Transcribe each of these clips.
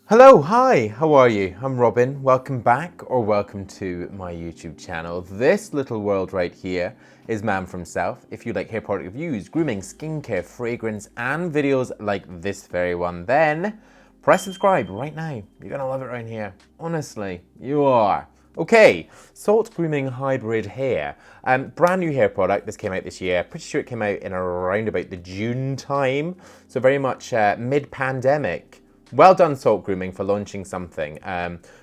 Hello, hi, how are you? I'm Robin. Welcome back or welcome to my YouTube channel. This little world right here is Man from South. If you like hair product reviews, grooming, skincare, fragrance, and videos like this very one, then press subscribe right now. You're gonna love it right here. Honestly, you are. Okay, Salt Grooming Hybrid Hair. Brand new hair product. This came out this year. Pretty sure it came out in around about the June time. So very much mid-pandemic. Well done, Salt Grooming, for launching something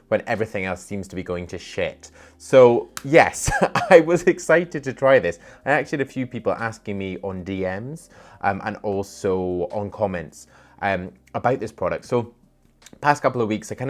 when everything else seems to be going to shit. So yes, I was excited to try this. I actually had a few people asking me on DMs and also on comments about this product. So past couple of weeks, I kind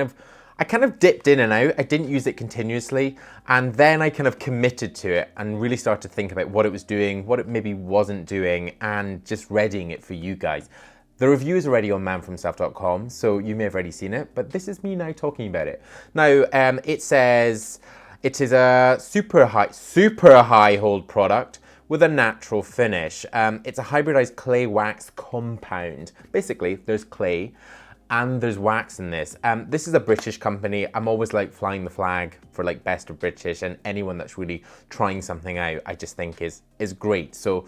of dipped in and out. I didn't use it continuously, and then I kind of committed to it and really started to think about what it was doing, what it maybe wasn't doing, and just readying it for you guys. The review is already on manfromself.com, so you may have already seen it, but this is me now talking about it. Now, it says it is a super high hold product with a natural finish. It's a hybridized clay wax compound. Basically, there's clay and there's wax in this. This is a British company. I'm always like flying the flag for like best of British, and anyone that's really trying something out, I just think is great. So,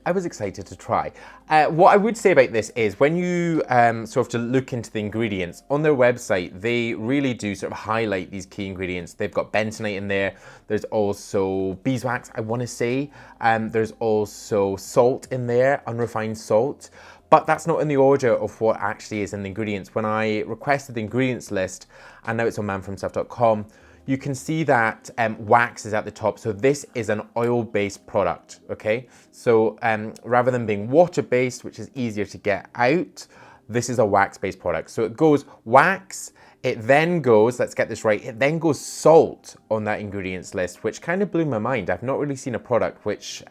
I was excited to try. What I would say about this is when you sort of to look into the ingredients on their website, they really do sort of highlight these key ingredients. They've got bentonite in there. There's also beeswax, I want to say. There's also salt in there, unrefined salt. But that's not in the order of what actually is in the ingredients. When I requested the ingredients list, and now it's on manfromself.com, you can see that wax is at the top. So this is an oil-based product, okay? So rather than being water-based, which is easier to get out, this is a wax-based product. So it goes wax, it then goes, let's get this right, it then goes salt on that ingredients list, which kind of blew my mind. I've not really seen a product which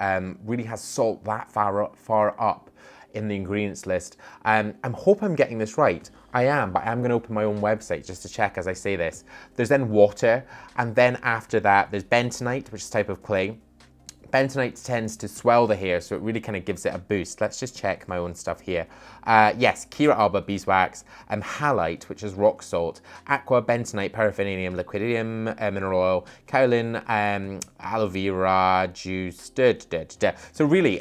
really has salt that far up in the ingredients list. I hope I'm getting this right. I am, but I'm gonna open my own website just to check as I say this. There's then water, and then after that, there's bentonite, which is a type of clay. Bentonite tends to swell the hair, so it really kind of gives it a boost. Let's just check my own stuff here. Yes, Kira alba beeswax, halite, which is rock salt, aqua, bentonite, paraffinium, liquidium, mineral oil, kaolin, aloe vera, juice, So really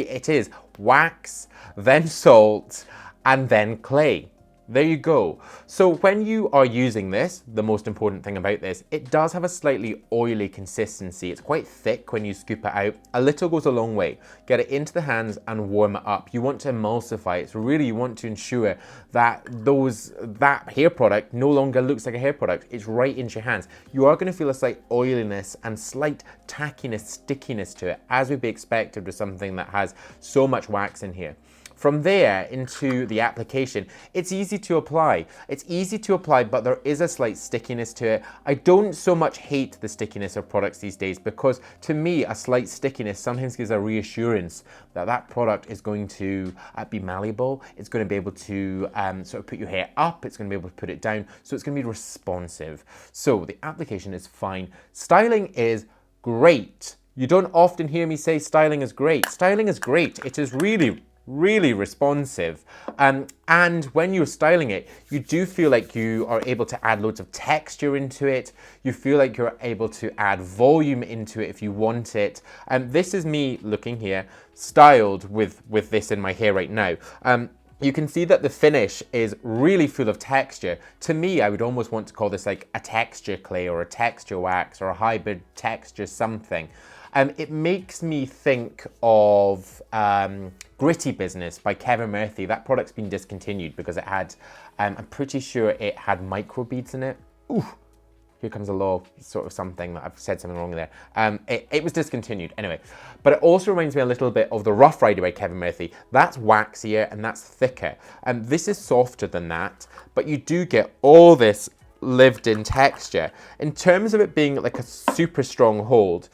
it is wax, then salt, and then clay. There you go. So when you are using this, the most important thing about this, it does have a slightly oily consistency. It's quite thick when you scoop it out. A little goes a long way. Get it into the hands and warm it up. You want to emulsify it. So really you want to ensure that that hair product no longer looks like a hair product. It's right into your hands. You are going to feel a slight oiliness and slight tackiness, stickiness to it, as would be expected with something that has so much wax in here. From there into the application, it's easy to apply. It's easy to apply, but there is a slight stickiness to it. I don't so much hate the stickiness of products these days because to me, a slight stickiness sometimes gives a reassurance that that product is going to be malleable. It's going to be able to sort of put your hair up. It's going to be able to put it down. So it's going to be responsive. So the application is fine. Styling is great. You don't often hear me say styling is great. Styling is great. It is really responsive, and when you're styling it, you do feel like you are able to add loads of texture into it. You feel like you're able to add volume into it if you want it. This is me looking here, styled with this in my hair right now. You can see that the finish is really full of texture. To me, I would almost want to call this like a texture clay or a texture wax or a hybrid texture something. It makes me think of Gritty Business by Kevin Murphy. That product's been discontinued because it had, I'm pretty sure it had microbeads in it. Ooh, here comes a law, sort of something that I've said something wrong there. It was discontinued anyway. But it also reminds me a little bit of the Rough Rider by Kevin Murphy. That's waxier and that's thicker. This is softer than that, but you do get all this lived in texture. In terms of it being like a super strong hold,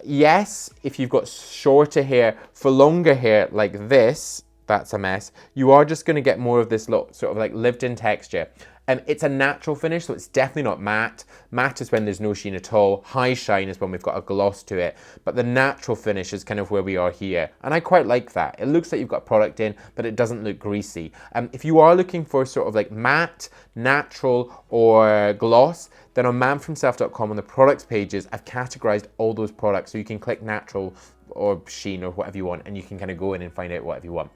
yes, if you've got shorter hair, for longer hair like this, that's a mess. You are just going to get more of this look, sort of like lived-in texture. And it's a natural finish, so it's definitely not matte. Matte is when there's no sheen at all. High shine is when we've got a gloss to it. But the natural finish is kind of where we are here. And I quite like that. It looks like you've got product in, but it doesn't look greasy. If you are looking for sort of like matte, natural, or gloss, then on manfromself.com on the products pages, I've categorized all those products. So you can click natural or sheen or whatever you want, and you can kind of go in and find out whatever you want.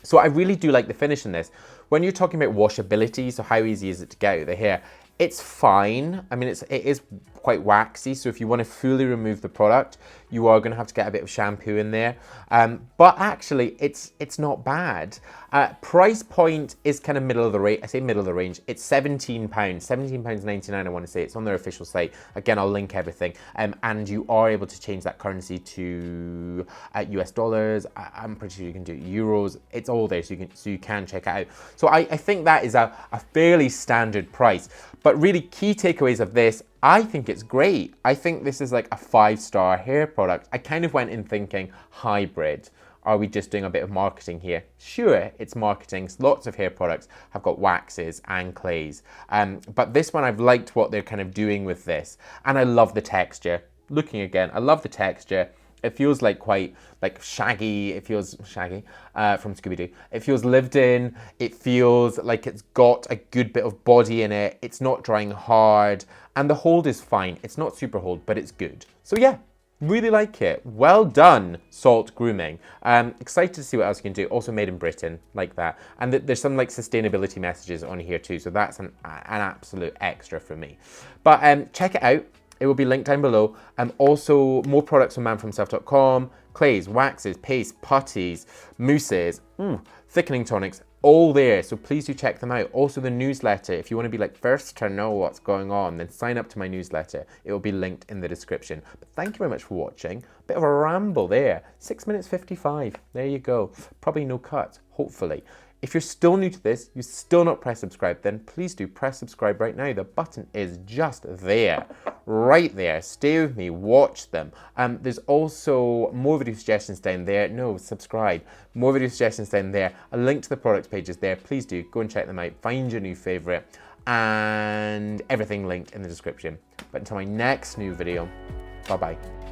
So I really do like the finish in this. When you're talking about washability, so how easy is it to get out of the hair, it's fine. I mean, it is quite waxy, so if you want to fully remove the product, you are going to have to get a bit of shampoo in there. But actually, it's not bad. Price point is kind of middle of the range. I say middle of the range. It's £17, £17.99. I want to say it's on their official site. Again, I'll link everything. And you are able to change that currency to US dollars. I'm pretty sure you can do euros. It's all there, so you can check it out. So I think that is a fairly standard price. But really, key takeaways of this, I think it's great. I think this is like a 5-star hair product. I kind of went in thinking hybrid. Are we just doing a bit of marketing here? Sure, it's marketing. Lots of hair products have got waxes and clays. But this one, I've liked what they're kind of doing with this. And I love the texture. Looking again, I love the texture. It feels like quite like shaggy. It feels shaggy from Scooby-Doo. It feels lived in. It feels like it's got a good bit of body in it. It's not drying hard. And the hold is fine. It's not super hold, but it's good. So yeah, really like it. Well done, Salt Grooming. Excited to see what else you can do. Also made in Britain, like that. And there's some like sustainability messages on here too. So that's an absolute extra for me. But check it out. It will be linked down below. Also, more products on manfromself.com, clays, waxes, pastes, putties, mousses, thickening tonics, all there. So please do check them out. Also, the newsletter. If you want to be like first to know what's going on, then sign up to my newsletter. It will be linked in the description. But thank you very much for watching. Bit of a ramble there. 6 minutes 55. There you go. Probably no cuts, hopefully. If you're still new to this, you've still not pressed subscribe, then please do press subscribe right now. The button is just there, right there. Stay with me, watch them. There's also more video suggestions down there. No, subscribe. More video suggestions down there. A link to the products pages there. Please do go and check them out. Find your new favorite and everything linked in the description. But until my next new video, bye-bye.